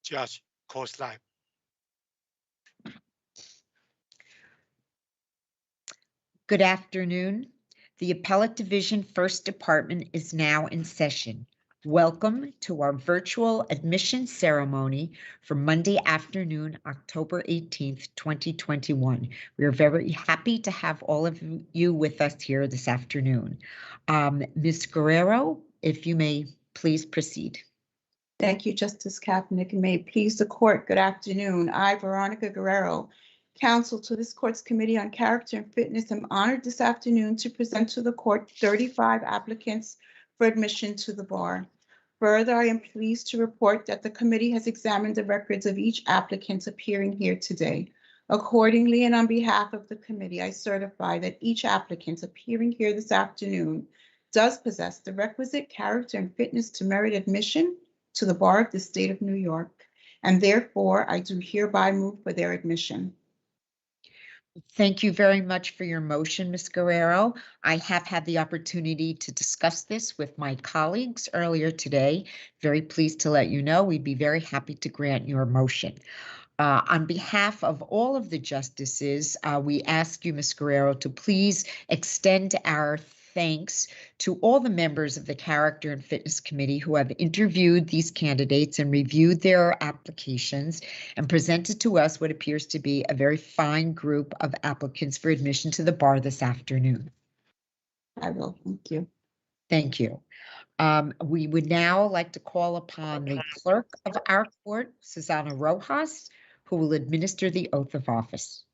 Judge calls live. Good afternoon. The Appellate Division First Department is now in session. Welcome to our virtual admission ceremony for Monday afternoon, October 18th, 2021. We are very happy to have all of you with us here this afternoon. Ms. Guerrero, if you may please proceed. Thank you, Justice Kapnick, and may it please the court. Good afternoon. I, Veronica Guerrero, counsel to this court's Committee on Character and Fitness, am honored this afternoon to present to the court 35 applicants for admission to the bar. Further, I am pleased to report that the committee has examined the records of each applicant appearing here today. Accordingly, and on behalf of the committee, I certify that each applicant appearing here this afternoon does possess the requisite character and fitness to merit admission to the bar of the state of New York, and therefore I do hereby move for their admission. Thank you very much for your motion, Ms. Guerrero. I have had the opportunity to discuss this with my colleagues earlier today. Very pleased to let you know we'd be very happy to grant your motion. On behalf of all of the justices, we ask you, Ms. Guerrero, to please extend our thanks to all the members of the Character and Fitness Committee who have interviewed these candidates and reviewed their applications and presented to us what appears to be a very fine group of applicants for admission to the bar this afternoon. I will. Thank you. Thank you. We would now like to call upon the clerk of our court, Susana Rojas, who will administer the oath of office.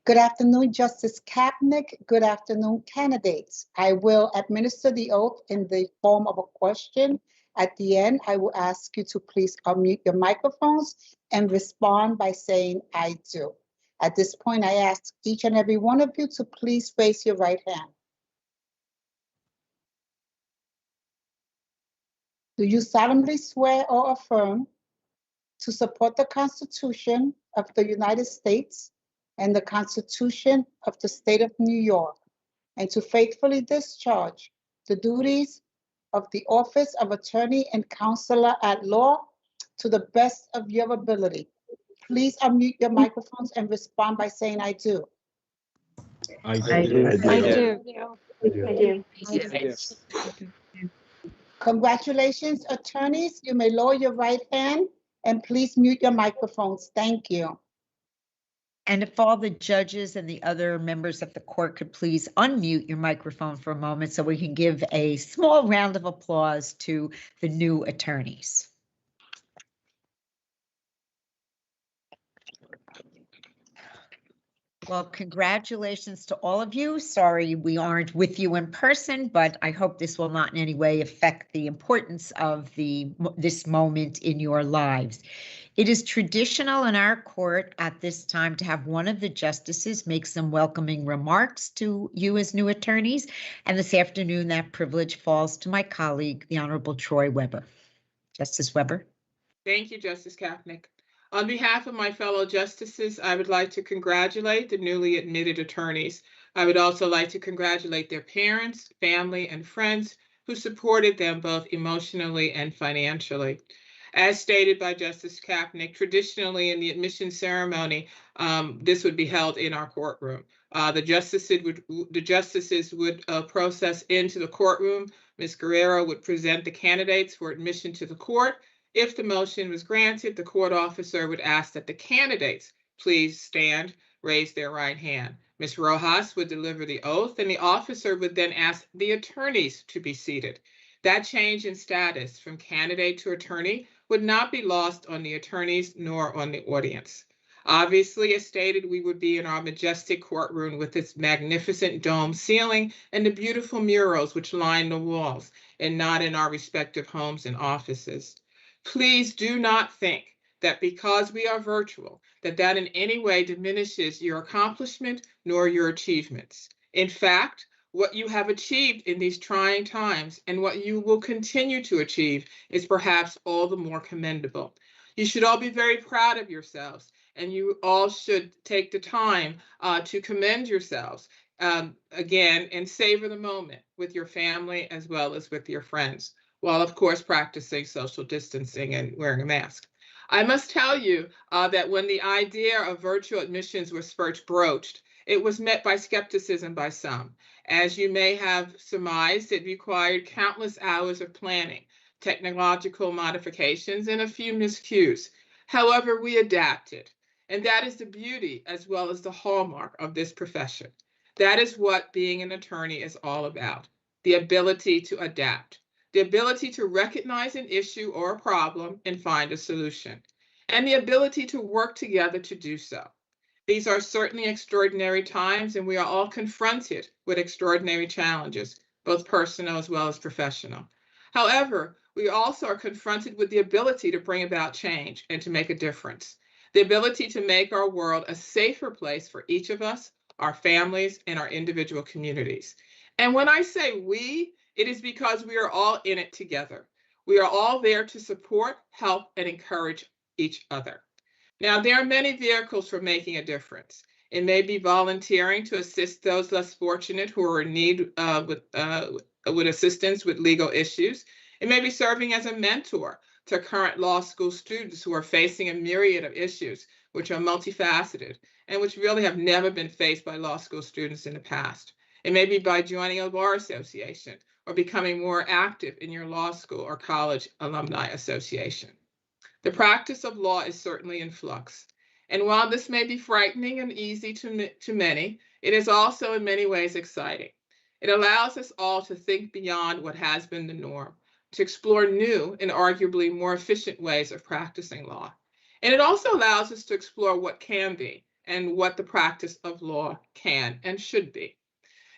Good afternoon, Justice Kapnick. Good afternoon, candidates. I will administer the oath in the form of a question. At the end, I will ask you to please unmute your microphones and respond by saying, "I do." At this point, I ask each and every one of you to please raise your right hand. Do you solemnly swear or affirm to support the Constitution of the United States and the Constitution of the State of New York, and to faithfully discharge the duties of the office of Attorney and Counselor at Law to the best of your ability? Please unmute your microphones and respond by saying, "I do." I do. Congratulations, attorneys. You may lower your right hand and please mute your microphones. Thank you. And if all the judges and the other members of the court could please unmute your microphone for a moment so we can give a small round of applause to the new attorneys. Well, congratulations to all of you. Sorry we aren't with you in person, but I hope this will not in any way affect the importance of this moment in your lives. It is traditional in our court at this time to have one of the justices make some welcoming remarks to you as new attorneys, and this afternoon that privilege falls to my colleague, the Honorable Troy Weber. Justice Weber. Thank you, Justice Kapnick. On behalf of my fellow justices, I would like to congratulate the newly admitted attorneys. I would also like to congratulate their parents, family, and friends who supported them both emotionally and financially. As stated by Justice Kapnick, traditionally in the admission ceremony, this would be held in our courtroom. The justices would process into the courtroom. Ms. Guerrero would present the candidates for admission to the court. If the motion was granted, the court officer would ask that the candidates please stand, raise their right hand. Ms. Rojas would deliver the oath, and the officer would then ask the attorneys to be seated. That change in status from candidate to attorney would not be lost on the attorneys nor on the audience. Obviously, as stated, we would be in our majestic courtroom with its magnificent dome ceiling and the beautiful murals which line the walls, and not in our respective homes and offices. Please do not think that because we are virtual, that in any way diminishes your accomplishment nor your achievements. In fact, what you have achieved in these trying times and what you will continue to achieve is perhaps all the more commendable. You should all be very proud of yourselves, and you all should take the time to commend yourselves again and savor the moment with your family as well as with your friends, while of course practicing social distancing and wearing a mask. I must tell you that when the idea of virtual admissions was first broached, it was met by skepticism by some. As you may have surmised, it required countless hours of planning, technological modifications, and a few miscues. However, we adapted, and that is the beauty as well as the hallmark of this profession. That is what being an attorney is all about, the ability to adapt, the ability to recognize an issue or a problem and find a solution, and the ability to work together to do so. These are certainly extraordinary times, and we are all confronted with extraordinary challenges, both personal as well as professional. However, we also are confronted with the ability to bring about change and to make a difference, the ability to make our world a safer place for each of us, our families, and our individual communities. And when I say we, it is because we are all in it together. We are all there to support, help, and encourage each other. Now, there are many vehicles for making a difference. It may be volunteering to assist those less fortunate who are in need with assistance with legal issues. It may be serving as a mentor to current law school students who are facing a myriad of issues, which are multifaceted and which really have never been faced by law school students in the past. It may be by joining a bar association or becoming more active in your law school or college alumni association. The practice of law is certainly in flux. And while this may be frightening and easy to many, it is also in many ways exciting. It allows us all to think beyond what has been the norm, to explore new and arguably more efficient ways of practicing law. And it also allows us to explore what can be and what the practice of law can and should be.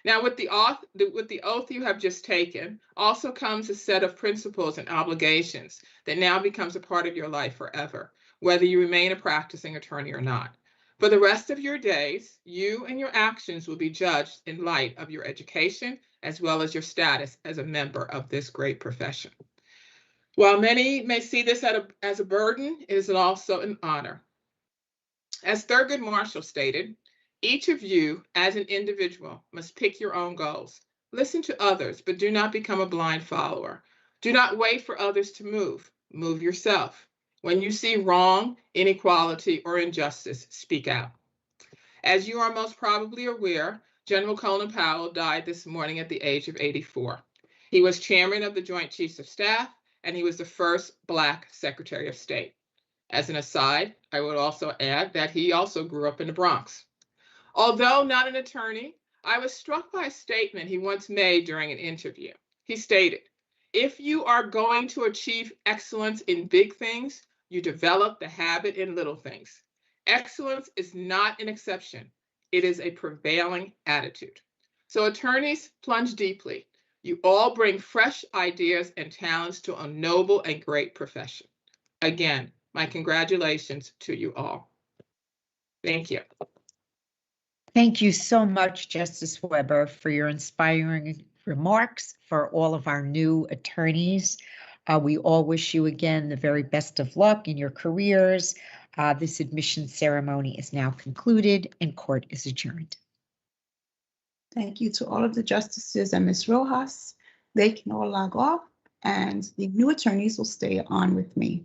Now, with the oath you have just taken also comes a set of principles and obligations that now becomes a part of your life forever, whether you remain a practicing attorney or not. For the rest of your days, you and your actions will be judged in light of your education as well as your status as a member of this great profession. While many may see this as a burden, it is also an honor. As Thurgood Marshall stated, each of you as an individual must pick your own goals. Listen to others, but do not become a blind follower. Do not wait for others to move. Move yourself. When you see wrong, inequality, or injustice, speak out. As you are most probably aware, General Colin Powell died this morning at the age of 84. He was chairman of the Joint Chiefs of Staff, and he was the first Black Secretary of State. As an aside, I would also add that he also grew up in the Bronx. Although not an attorney, I was struck by a statement he once made during an interview. He stated, "If you are going to achieve excellence in big things, you develop the habit in little things. Excellence is not an exception. It is a prevailing attitude." So attorneys, plunge deeply. You all bring fresh ideas and talents to a noble and great profession. Again, my congratulations to you all. Thank you. Thank you so much, Justice Weber, for your inspiring remarks for all of our new attorneys. We all wish you again the very best of luck in your careers. This admission ceremony is now concluded and court is adjourned. Thank you to all of the justices and Ms. Rojas. They can all log off, and the new attorneys will stay on with me.